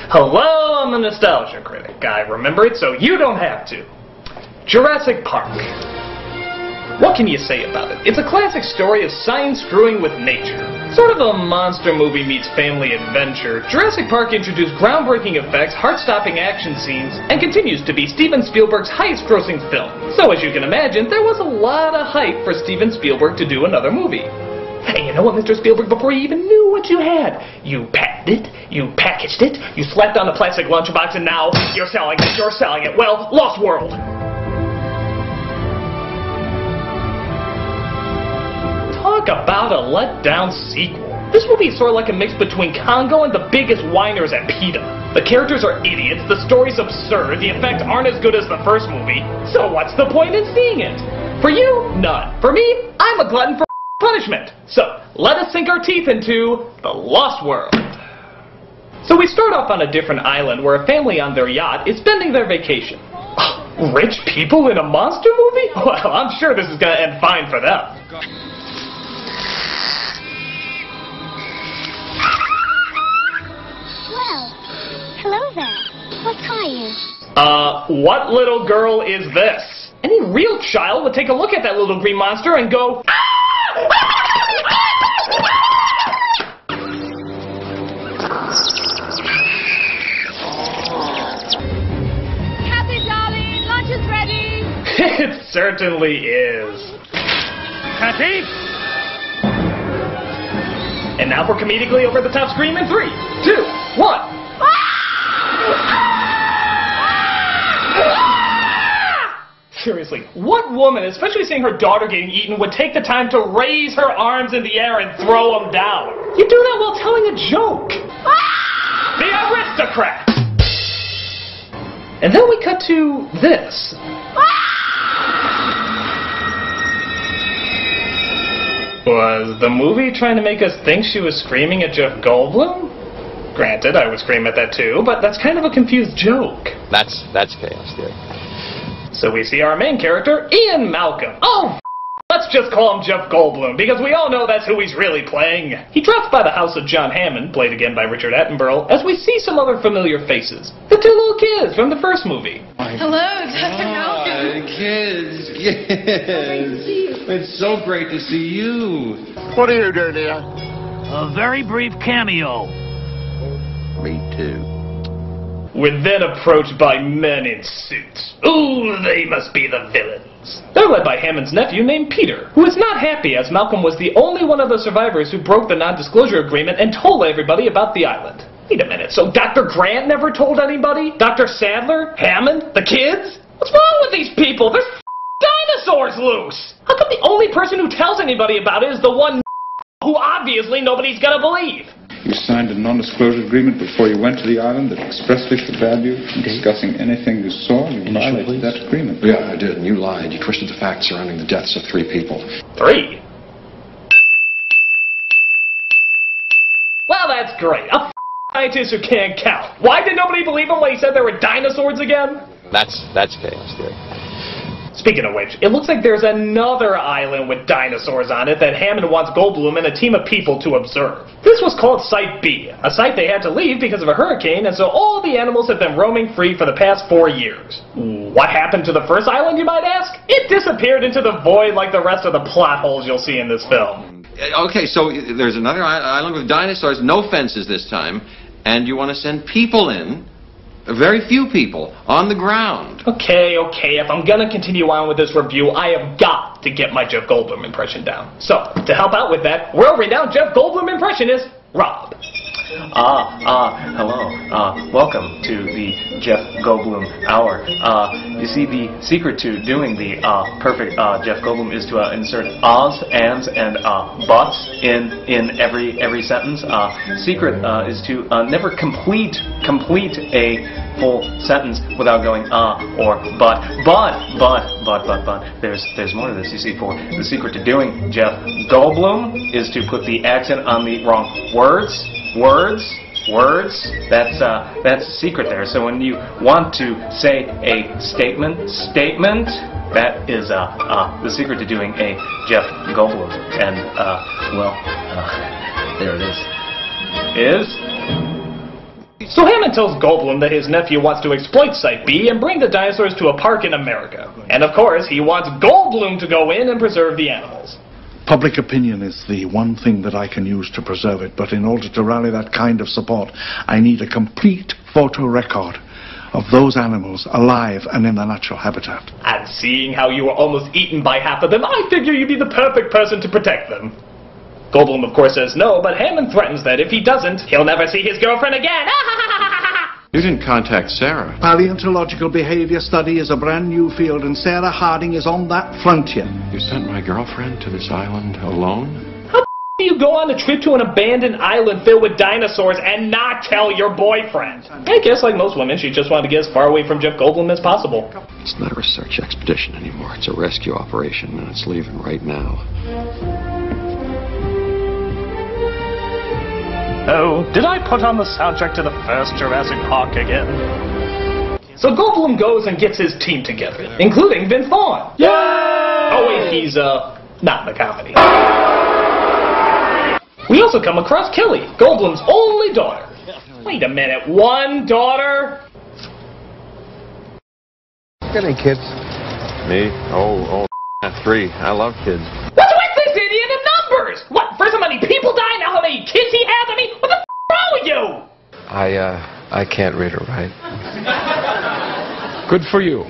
Hello, I'm the Nostalgia Critic. I remember it so you don't have to. Jurassic Park. What can you say about it? It's a classic story of science screwing with nature. Sort of a monster movie meets family adventure, Jurassic Park introduced groundbreaking effects, heart-stopping action scenes, and continues to be Steven Spielberg's highest-grossing film. So as you can imagine, there was a lot of hype for Steven Spielberg to do another movie. Hey, you know what, Mr. Spielberg, before you even knew what you had, you patented it, you packaged it, you slapped on a plastic lunchbox, and now you're selling it. Well, Lost World. Talk about a letdown sequel. This movie is sort of like a mix between Congo and the biggest whiners at PETA. The characters are idiots, the story's absurd, the effects aren't as good as the first movie, so what's the point in seeing it? For you, none. For me, I'm a glutton for punishment. So, let us sink our teeth into The Lost World. So we start off on a different island where a family on their yacht is spending their vacation. Rich people in a monster movie? Well, I'm sure this is going to end fine for them. Hello there. What are you? What little girl is this? Any real child would take a look at that little green monster and go, Happy, darling. Lunch is ready. It certainly is. Happy? And now for comedically over-the-top scream in 3, 2, 1. Seriously, what woman, especially seeing her daughter getting eaten, would take the time to raise her arms in the air and throw them down? You do that while telling a joke. The aristocrat! And then we cut to this. Was the movie trying to make us think she was screaming at Jeff Goldblum? Granted, I would scream at that too, but that's kind of a confused joke. That's chaos theory. So we see our main character, Ian Malcolm. Oh, let's just call him Jeff Goldblum, because we all know that's who he's really playing. He drops by the house of John Hammond, played again by Richard Attenborough, as we see some other familiar faces. The 2 little kids from the first movie. Hello, Dr. Malcolm. Kids. It's so great to see you. What do you do, dear? A very brief cameo. Me too. We're then approached by men in suits. Ooh, they must be the villains. They're led by Hammond's nephew named Peter, who is not happy as Malcolm was the only one of the survivors who broke the non-disclosure agreement and told everybody about the island. Wait a minute, so Dr. Grant never told anybody? Dr. Sadler? Hammond? The kids? What's wrong with these people? There's dinosaurs loose! How come the only person who tells anybody about it is the one who obviously nobody's gonna believe? You signed a non-disclosure agreement before you went to the island that expressly forbade you from discussing anything you saw. You violated that agreement. Yeah, I did, and you lied. You twisted the facts surrounding the deaths of 3 people. 3? Well, that's great. A scientist who can't count. Why did nobody believe him when he said there were dinosaurs again? That's chaos theory. Speaking of which, it looks like there's another island with dinosaurs on it that Hammond wants Goldblum and a team of people to observe. This was called Site B, a site they had to leave because of a hurricane, and so all the animals have been roaming free for the past 4 years. What happened to the first island, you might ask? It disappeared into the void like the rest of the plot holes you'll see in this film. Okay, so there's another island with dinosaurs, no fences this time, and you want to send people in, very few people, on the ground. Okay, if I'm gonna continue on with this review, I have got to get my Jeff Goldblum impression down. So, to help out with that, world-renowned Jeff Goldblum impressionist, Rob. Hello. Welcome to the Jeff Goldblum Hour. You see, the secret to doing the perfect Jeff Goldblum is to insert ahs, ands, and buts in every sentence. Secret is to never complete a full sentence without going or but. There's more to this. You see, for the secret to doing Jeff Goldblum is to put the accent on the wrong words. That's the secret there. So when you want to say a statement, that is the secret to doing a Jeff Goldblum. And there it is. So Hammond tells Goldblum that his nephew wants to exploit Site B and bring the dinosaurs to a park in America. And of course, he wants Goldblum to go in and preserve the animals. Public opinion is the one thing that I can use to preserve it, but in order to rally that kind of support, I need a complete photo record of those animals alive and in their natural habitat. And seeing how you were almost eaten by half of them, I figure you'd be the perfect person to protect them. Goldblum, of course, says no, but Hammond threatens that if he doesn't, he'll never see his girlfriend again. You didn't contact Sarah. Paleontological behavior study is a brand new field, and Sarah Harding is on that frontier. You sent my girlfriend to this island alone? How do you go on a trip to an abandoned island filled with dinosaurs and not tell your boyfriend? I guess, like most women, she just wanted to get as far away from Jeff Goldblum as possible. It's not a research expedition anymore. It's a rescue operation, and it's leaving right now. Oh, did I put on the soundtrack to the first Jurassic Park again? So Goldblum goes and gets his team together, including Vince Vaughn. Yay! Oh wait, he's, not in the comedy. We also come across Kelly, Goldblum's only daughter. Wait a minute, one daughter? Got any kids? Me? Oh, 3. I love kids. What's with this idiot of numbers? What, first how many people die, now how many kids he has? I mean, what the f*** is wrong with you? I can't read or write. Good for you.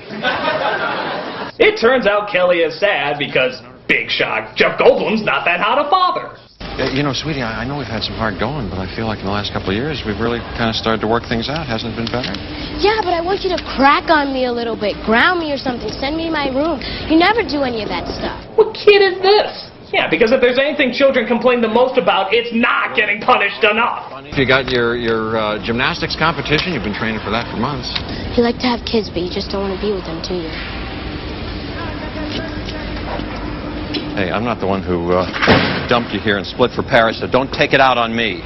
It turns out Kelly is sad because, big shock, Jeff Goldblum's not that hot a father. You know, sweetie, I know we've had some hard going, but I feel like in the last couple of years we've really kind of started to work things out. Hasn't it been better? Yeah, but I want you to crack on me a little bit, ground me or something, send me to my room. You never do any of that stuff. What kid is this? Yeah, because if there's anything children complain the most about, it's not getting punished enough. You got your gymnastics competition. You've been training for that for months. You like to have kids, but you just don't want to be with them, do you? Hey, I'm not the one who dumped you here and split for Paris, so don't take it out on me.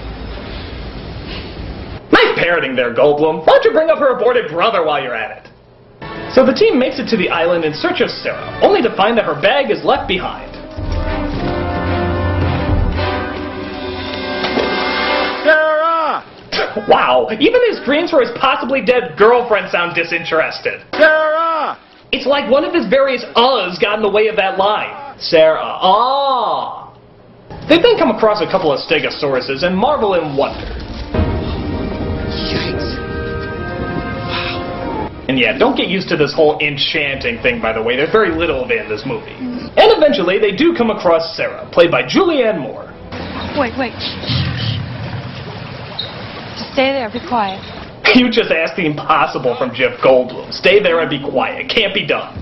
Nice parroting there, Goldblum. Why don't you bring up her aborted brother while you're at it? So the team makes it to the island in search of Sarah, only to find that her bag is left behind. Sarah! Wow, even his screams for his possibly dead girlfriend sound disinterested. Sarah! It's like one of his various uhs got in the way of that line. Sarah, ah. They then come across a couple of stegosauruses and marvel in wonder. Yikes. Wow. And yeah, don't get used to this whole enchanting thing, by the way. There's very little of it in this movie. And eventually, they do come across Sarah, played by Julianne Moore. Wait. Just stay there, be quiet. You just asked the impossible from Jeff Goldblum. Stay there and be quiet. Can't be done.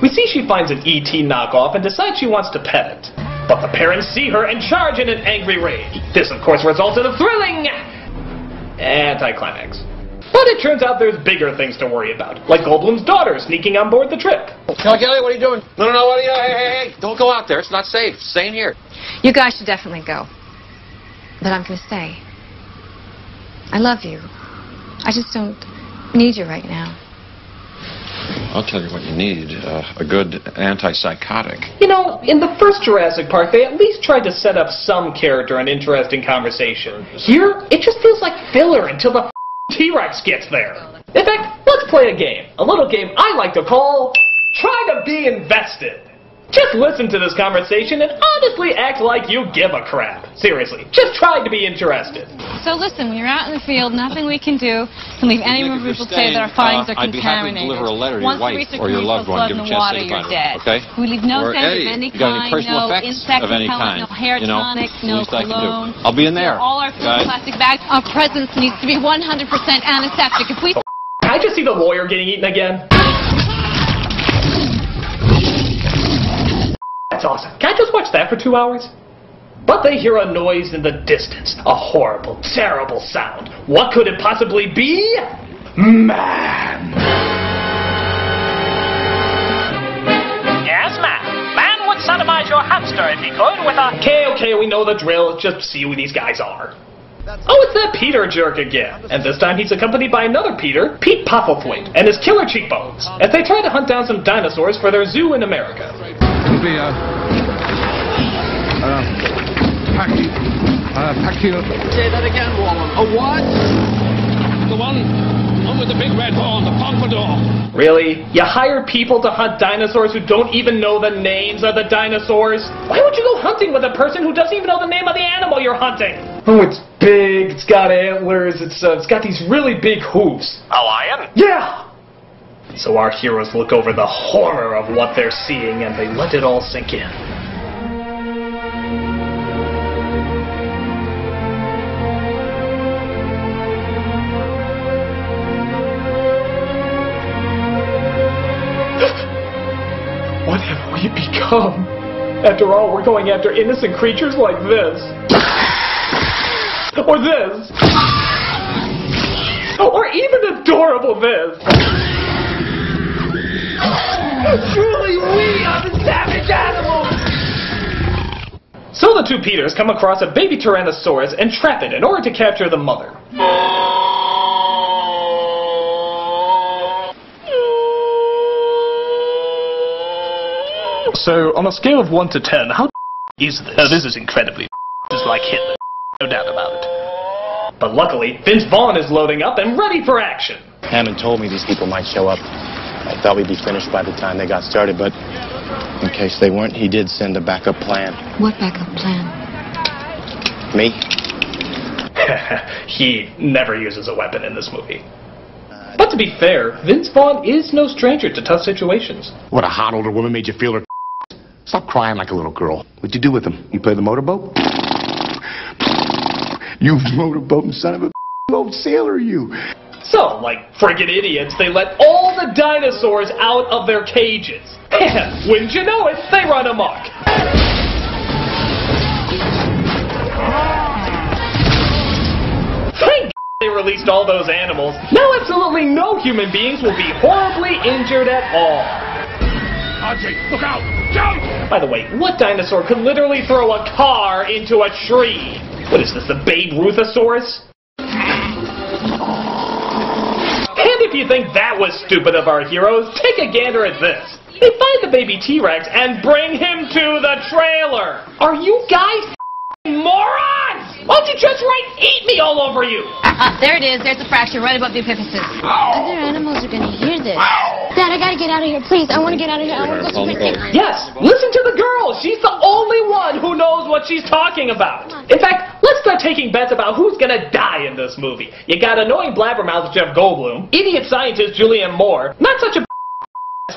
We see she finds an E.T. knockoff and decides she wants to pet it. But the parents see her and charge in an angry rage. This, of course, results in a thrilling anticlimax. But it turns out there's bigger things to worry about, like Goldblum's daughter sneaking on board the trip. Kelly, what are you doing? No, what are you? Hey, don't go out there. It's not safe. Stay in here. You guys should definitely go. But I'm going to stay. I love you. I just don't need you right now. I'll tell you what you need, a good antipsychotic. You know, in the first Jurassic Park, they at least tried to set up some character and interesting conversation. Here, it just feels like filler until the T-Rex gets there. In fact, let's play a game. A little game I like to call Try to Be Invested. Just listen to this conversation and honestly act like you give a crap. Seriously, just try to be interested. So listen, when you're out in the field, nothing we can do can leave any more people say that our findings are contaminated. I'd be happy to deliver a letter to your wife or your loved one, give a chance to think about it, okay? We leave no scent of any kind, no insect no repellent, no hair tonic, no cologne. I'll be in there. All our food plastic bags. Our presence needs to be 100% antiseptic. If we... Can I just see the lawyer getting eaten again? That's awesome. Can I just watch that for 2 hours? But they hear a noise in the distance. A horrible, terrible sound. What could it possibly be? Man! Yes, man. Man would sodomize your hamster if he could with a... Okay, we know the drill. Just see who these guys are. Oh, it's that Peter jerk again. And this time he's accompanied by another Peter, Pete Popplethwaite, and his killer cheekbones, as they try to hunt down some dinosaurs for their zoo in America. It'll be a packy Back to you. Say that again, Wallen. A what? The one with the big red horn, the pompadour. Really? You hire people to hunt dinosaurs who don't even know the names of the dinosaurs? Why would you go hunting with a person who doesn't even know the name of the animal you're hunting? Oh, it's big, it's got antlers, it's got these really big hooves. A lion? Yeah! So our heroes look over the horror of what they're seeing and they let it all sink in. What have we become? After all, we're going after innocent creatures like this. Or this. Or even adorable this. Truly, we are the savage animals! So the two Peters come across a baby Tyrannosaurus and trap it in order to capture the mother. So, on a scale of 1 to 10, how is this? This is incredibly just like Hitler, no doubt about it. But luckily, Vince Vaughn is loading up and ready for action. Hammond told me these people might show up. I thought we'd be finished by the time they got started, but in case they weren't, he did send a backup plan. What backup plan? Me? He never uses a weapon in this movie. But to be fair, Vince Vaughn is no stranger to tough situations. What, a hot older woman made you feel her? Stop crying like a little girl. What'd you do with him? You play the motorboat? You motorboating son of a old sailor, you. So, like friggin' idiots, they let all the dinosaurs out of their cages. And, wouldn't you know it, they run amok. Thank they released all those animals. Now absolutely no human beings will be horribly injured at all. Archie, look out! Jump! By the way, what dinosaur could literally throw a car into a tree? What is this, the Babe Ruthosaurus? And if you think that was stupid of our heroes, take a gander at this. They find the baby T-Rex and bring him to the trailer. Are you guys morons? Why don't you just eat me all over you? There it is. There's a fracture right above the epiphysis. Other animals are gonna hear this. Dad, I gotta get out of here, please. I wanna get out of here. I wanna go to the Yes, listen to the girl. She's the only one who knows what she's talking about. In fact, let's start taking bets about who's gonna die in this movie. You got annoying blabbermouth Jeff Goldblum, idiot scientist Julianne Moore, not such a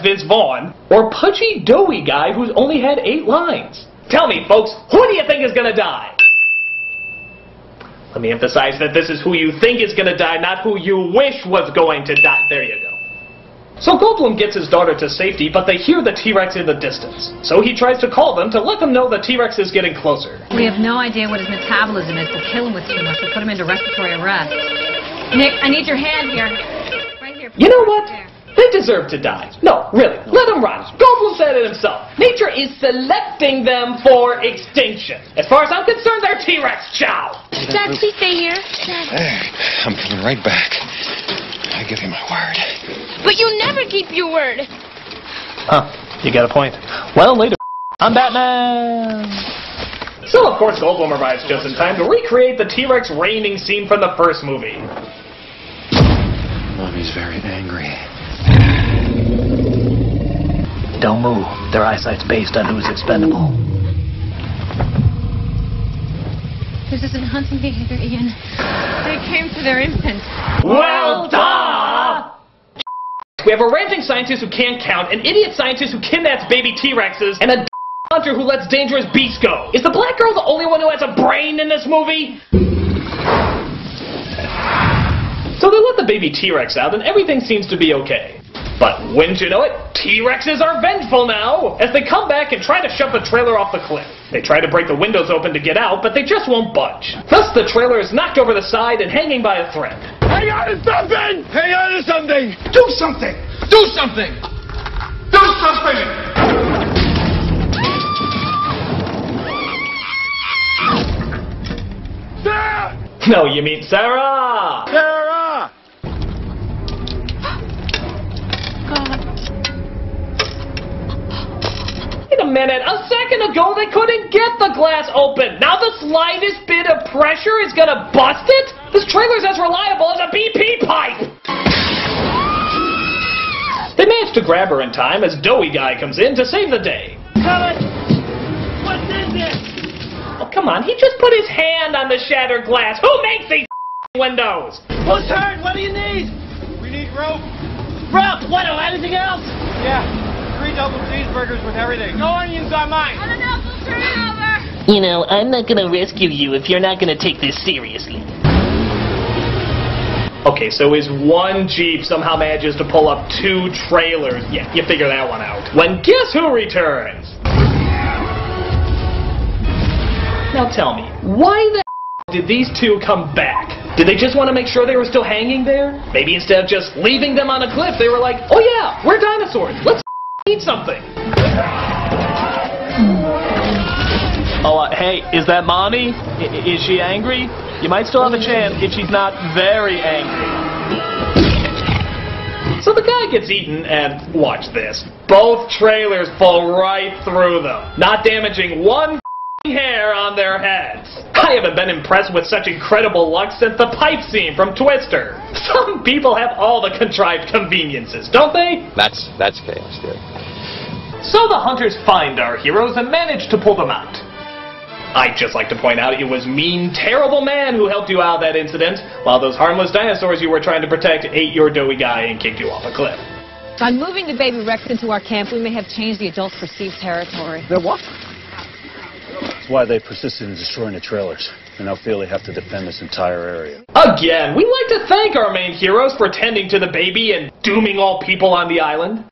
Vince Vaughn, or pudgy, doughy guy who's only had 8 lines. Tell me, folks, who do you think is gonna die? Let me emphasize that this is who you think is gonna die, not who you wish was going to die. There you go. So Goldblum gets his daughter to safety, but they hear the T-Rex in the distance. So he tries to call them to let them know the T-Rex is getting closer. We have no idea what his metabolism is. We'll kill him with too much. We'll put him into respiratory arrest. Nick, I need your hand here. Right here. You know what? They deserve to die. No, really, let them rot. Goldblum said it himself. Nature is selecting them for extinction. As far as I'm concerned, they're T-Rex. Ciao. Dad, please stay here. I'm coming right back. I give you my word. But you never keep your word. Huh, you got a point. Well, later. I'm Batman. So, of course, Goldblum arrives just in time to recreate the T-Rex raining scene from the first movie. Mommy's very angry. Don't move. Their eyesight's based on who's expendable. This isn't hunting behavior, Ian. They came for their infant. Well, duh! We have a ranting scientist who can't count, an idiot scientist who kidnaps baby T-Rexes, and a hunter who lets dangerous beasts go. Is the black girl the only one who has a brain in this movie? So they let the baby T-Rex out, and everything seems to be okay. But wouldn't you know it, T-Rexes are vengeful now, as they come back and try to shove the trailer off the cliff. They try to break the windows open to get out, but they just won't budge. Thus, the trailer is knocked over the side and hanging by a thread. Hang on to something! Hang on to something! Do something! Do something! Do something! Sarah! No, you mean Sarah! Sarah! Wait a minute! A second ago they couldn't get the glass open! Now the slightest bit of pressure is gonna bust it? This trailer's as reliable as a BP pipe! They manage to grab her in time as Doughy Guy comes in to save the day. What's in this? Oh, come on, he just put his hand on the shattered glass. Who makes these windows? Who's hurt? What do you need? We need rope. Rope? What? Anything else? Yeah, 3 double cheeseburgers with everything. No onions on mine. I don't know. We'll turn it over. You know, I'm not gonna rescue you if you're not gonna take this seriously. Okay, so his one Jeep somehow manages to pull up 2 trailers. Yeah, you figure that one out. When guess who returns? Now tell me, why the did these 2 come back? Did they just want to make sure they were still hanging there? Maybe instead of just leaving them on a cliff, they were like, oh yeah, we're dinosaurs. Let's eat something. Oh, hey, is that Mommy? Is she angry? You might still have a chance if she's not very angry. So the guy gets eaten, and watch this. Both trailers fall right through them, not damaging one hair on their heads. I haven't been impressed with such incredible luck since the pipe scene from Twister. Some people have all the contrived conveniences, don't they? That's chaos, dude. So the hunters find our heroes and manage to pull them out. I'd just like to point out it was mean, terrible man who helped you out of that incident, while those harmless dinosaurs you were trying to protect ate your Doughy Guy and kicked you off a cliff. By moving the baby Rex into our camp, we may have changed the adults' perceived territory. They're what? That's why they persisted in destroying the trailers. They now feel they have to defend this entire area. Again, we like to thank our main heroes for tending to the baby and dooming all people on the island.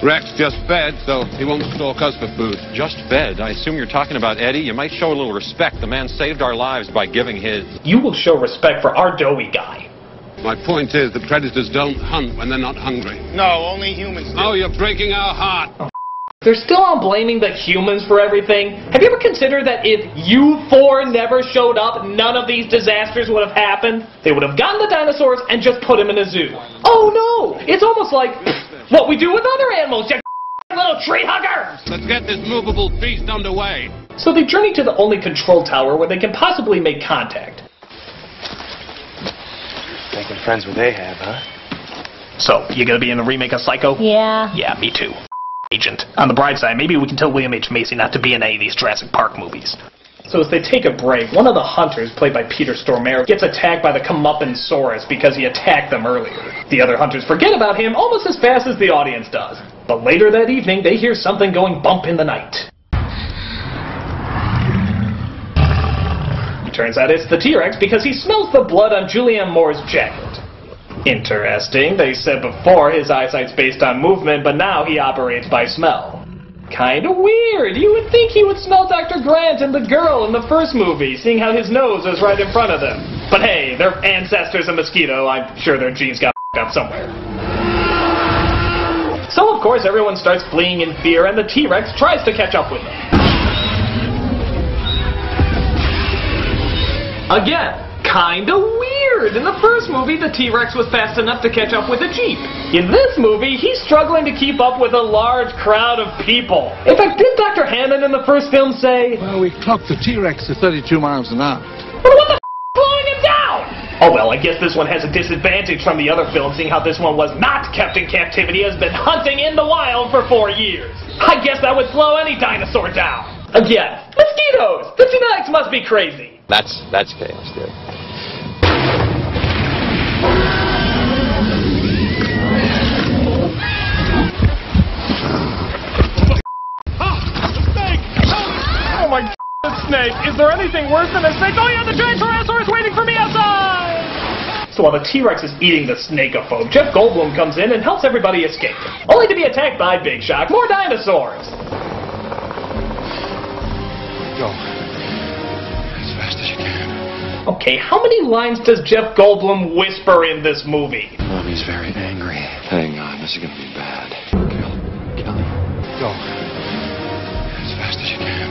Rex just fed, so he won't stalk us for food. Just fed? I assume you're talking about Eddie. You might show a little respect. The man saved our lives by giving his. You will show respect for our Doughy Guy. My point is that predators don't hunt when they're not hungry. No, only humans do. Oh, you're breaking our heart. Oh, they're still on blaming the humans for everything. Have you ever considered that if you 4 never showed up, none of these disasters would have happened? They would have gotten the dinosaurs and just put them in a zoo. Oh no! It's almost like what we do with other animals, you little tree huggers! Let's get this movable feast underway. So they journey to the only control tower where they can possibly make contact. Making friends with Ahab, huh? So, you gonna be in the remake of Psycho? Yeah. Yeah, me too. Agent. On the bright side, maybe we can tell William H. Macy not to be in any of these Jurassic Park movies. So as they take a break, one of the hunters, played by Peter Stormare, gets attacked by the Comeuppance-saurus because he attacked them earlier. The other hunters forget about him almost as fast as the audience does. But later that evening, they hear something going bump in the night. It turns out it's the T-Rex because he smells the blood on Julianne Moore's jacket. Interesting. They said before his eyesight's based on movement, but now he operates by smell. Kinda weird. You would think he would smell Dr. Grant and the girl in the first movie, seeing how his nose is right in front of them. But hey, their ancestors a mosquito. I'm sure their genes got up somewhere. So of course everyone starts fleeing in fear and the T-Rex tries to catch up with them. Again, kinda weird. In the first movie, the T-Rex was fast enough to catch up with a Jeep. In this movie, he's struggling to keep up with a large crowd of people. In fact, did Dr. Hammond in the first film say, well, we clocked the T-Rex to 32 miles an hour. Well, what the slowing him down? Oh well, I guess this one has a disadvantage from the other film, seeing how this one was not kept in captivity, has been hunting in the wild for 4 years. I guess that would slow any dinosaur down. Again, mosquitoes! The genetics must be crazy. That's chaos, dude. Oh my God, snake! Is there anything worse than a snake? Oh yeah, the giant Tyrannosaurus waiting for me outside! So while the T-Rex is eating the snake-ophobe, Jeff Goldblum comes in and helps everybody escape. Only to be attacked by Big Shock, more dinosaurs! Go. As fast as you can. Okay, how many lines does Jeff Goldblum whisper in this movie? Mommy's very angry. Hang on, this is gonna be bad. Kelly. Go. As fast as you can.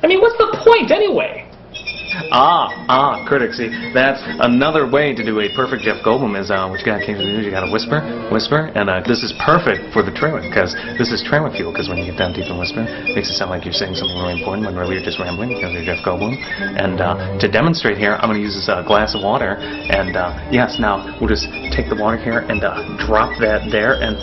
I mean, what's the point anyway? Critic, see, that's another way to do a perfect Jeff Goldblum is what you gotta do is you gotta whisper, and this is perfect for the trailer, because this is trailer fuel, because when you get down deep and whisper, it makes it sound like you're saying something really important when really you're just rambling, because you're Jeff Goldblum. And to demonstrate here, I'm gonna use this glass of water, and yes, now we'll just take the water here and drop that there, and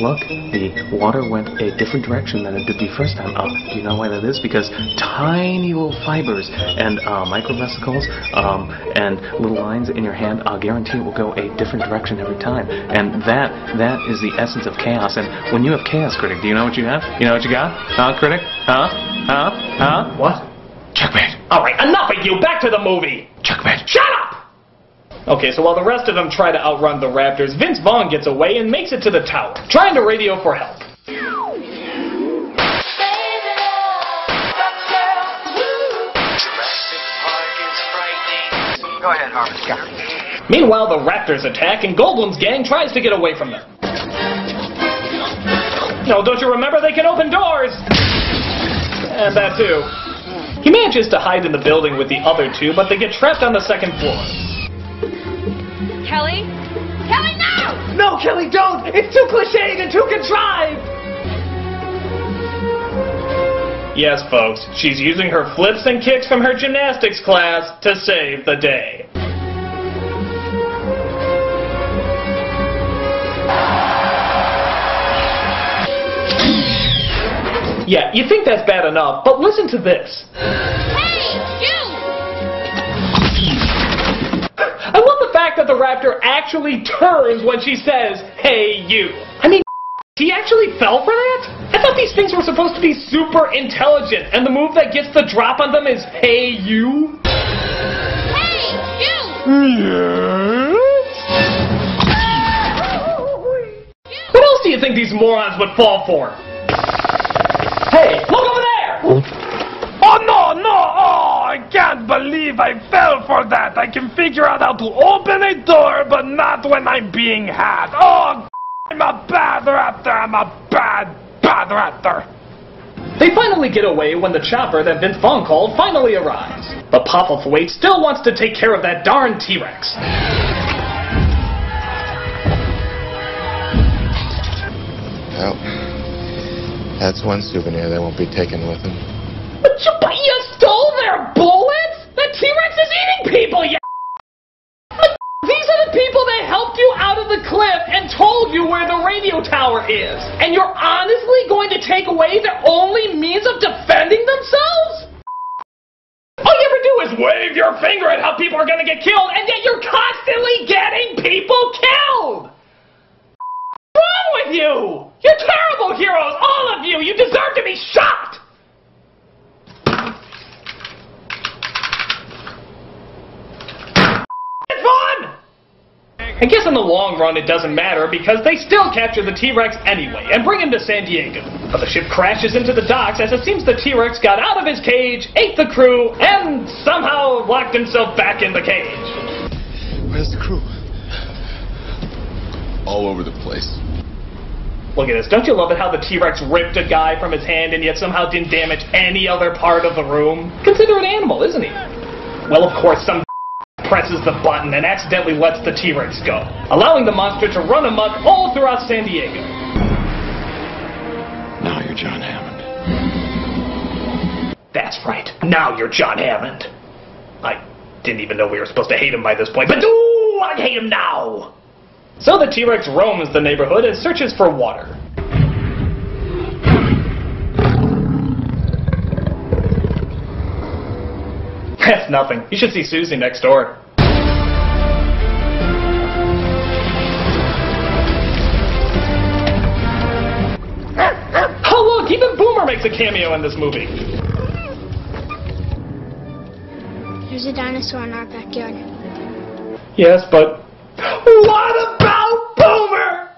Look, the water went a different direction than it did the first time. Do you know why that is? Because tiny little fibers and microvesicles and little lines in your hand, I'll guarantee it will go a different direction every time. And that is the essence of chaos. And when you have chaos, Critic, do you know what you have? You know what you got? Critic? What? Checkmate. Alright, enough of you! Back to the movie! Checkmate. Shut up! Okay, so while the rest of them try to outrun the Raptors, Vince Vaughn gets away and makes it to the tower, trying to radio for help. Go ahead, Harvard. Meanwhile, the Raptors attack, and Goldblum's gang tries to get away from them. No, don't you remember they can open doors? And that too. He manages to hide in the building with the other two, but they get trapped on the second floor. Kelly? Kelly, no! No, Kelly, don't! It's too cliched and too contrived! Yes, folks, she's using her flips and kicks from her gymnastics class to save the day. Yeah, you think that's bad enough, but listen to this. Hey, you! I love the fact that the Raptor actually turns when she says, "Hey, you." I mean, he actually fell for that? I thought these things were supposed to be super intelligent, and the move that gets the drop on them is, "Hey, you." Hey, you! Yes? What else do you think these morons would fall for? Hey, look over there! Oh, no! Oh, I can't believe I fell for that. I can figure out how to open a door, but not when I'm being had. Oh, I'm a bad raptor. I'm a bad raptor. They finally get away when the chopper that Vince Vaughn called finally arrives. But Papa Thwaite still wants to take care of that darn T-Rex. Well, that's one souvenir that won't be taken with him. But you stole their bullets? That T-Rex is eating people, you These are the people that helped you out of the cliff and told you where the radio tower is. And you're honestly going to take away their only means of defending themselves? All you ever do is wave your finger at how people are going to get killed, and yet you're constantly getting people killed! What's wrong with you? You're terrible heroes, all of you! You deserve to be shot! I guess in the long run it doesn't matter because they still capture the T-Rex anyway and bring him to San Diego. But the ship crashes into the docks as it seems the T-Rex got out of his cage, ate the crew, and somehow locked himself back in the cage. Where's the crew? All over the place. Look at this. Don't you love it how the T-Rex ripped a guy from his hand and yet somehow didn't damage any other part of the room? Considerate animal, isn't he? Well, of course, some presses the button and accidentally lets the T-Rex go, allowing the monster to run amok all throughout San Diego. Now you're John Hammond. That's right. Now you're John Hammond. I didn't even know we were supposed to hate him by this point, but ooh, I hate him now! So the T-Rex roams the neighborhood and searches for water. That's nothing. You should see Susie next door. Oh look, even Boomer makes a cameo in this movie. There's a dinosaur in our backyard. Yes, but what about Boomer?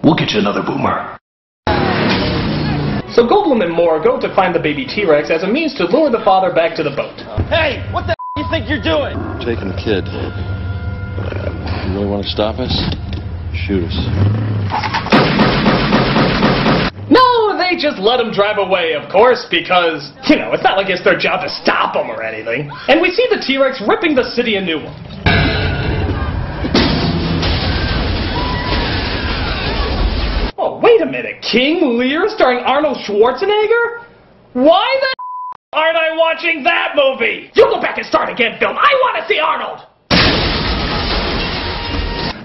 We'll get you another Boomer. So Goldblum and Moore go to find the baby T-Rex as a means to lure the father back to the boat. Hey, what the you think you're doing? Taking the kid. You really want to stop us? Shoot us. No, just let him drive away, of course, because, you know, it's not like it's their job to stop him or anything. And we see the T-Rex ripping the city a new one. Oh, wait a minute. King Lear starring Arnold Schwarzenegger? Why the aren't I watching that movie? You go back and start again, film. I want to see Arnold!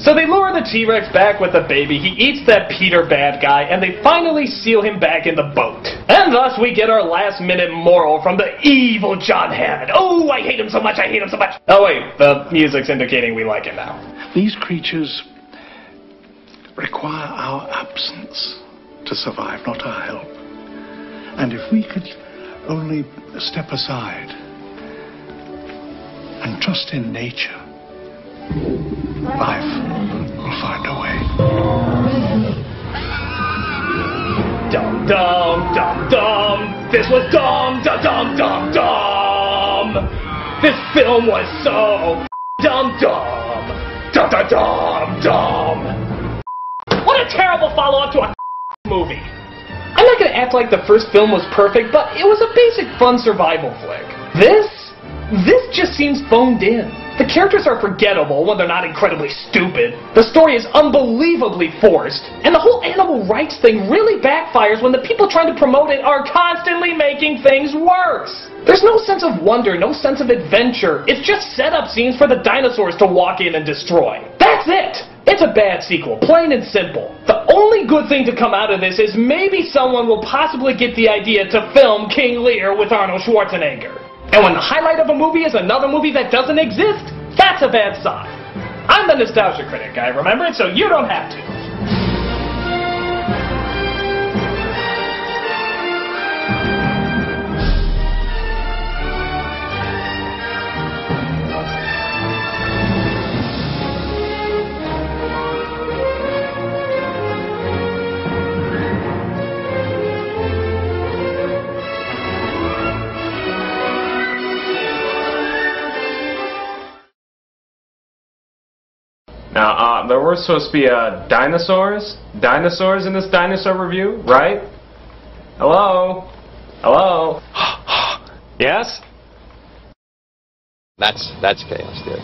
So they lure the T-Rex back with the baby, he eats that Peter bad guy, and they finally seal him back in the boat. And thus we get our last-minute moral from the evil John Hammond. Oh, I hate him so much, I hate him so much. Oh wait, the music's indicating we like it now. These creatures require our absence to survive, not our help. And if we could only step aside and trust in nature, life will find a way. Dum dum dum dum. This was dumb, dum dum dum dum. This film was so dumb dumb. Dum dum dum dum. What a terrible follow-up to a movie. I'm not gonna act like the first film was perfect, but it was a basic fun survival flick. This just seems phoned in. The characters are forgettable when they're not incredibly stupid. The story is unbelievably forced. And the whole animal rights thing really backfires when the people trying to promote it are constantly making things worse. There's no sense of wonder, no sense of adventure. It's just setup scenes for the dinosaurs to walk in and destroy. That's it! It's a bad sequel, plain and simple. The only good thing to come out of this is maybe someone will possibly get the idea to film King Lear with Arnold Schwarzenegger. And when the highlight of a movie is another movie that doesn't exist, that's a bad sign. I'm the Nostalgia Critic, guy, remember it, so you don't have to. Now, there were supposed to be dinosaurs in this dinosaur review, right? Hello? Hello? Yes? That's chaos, dude.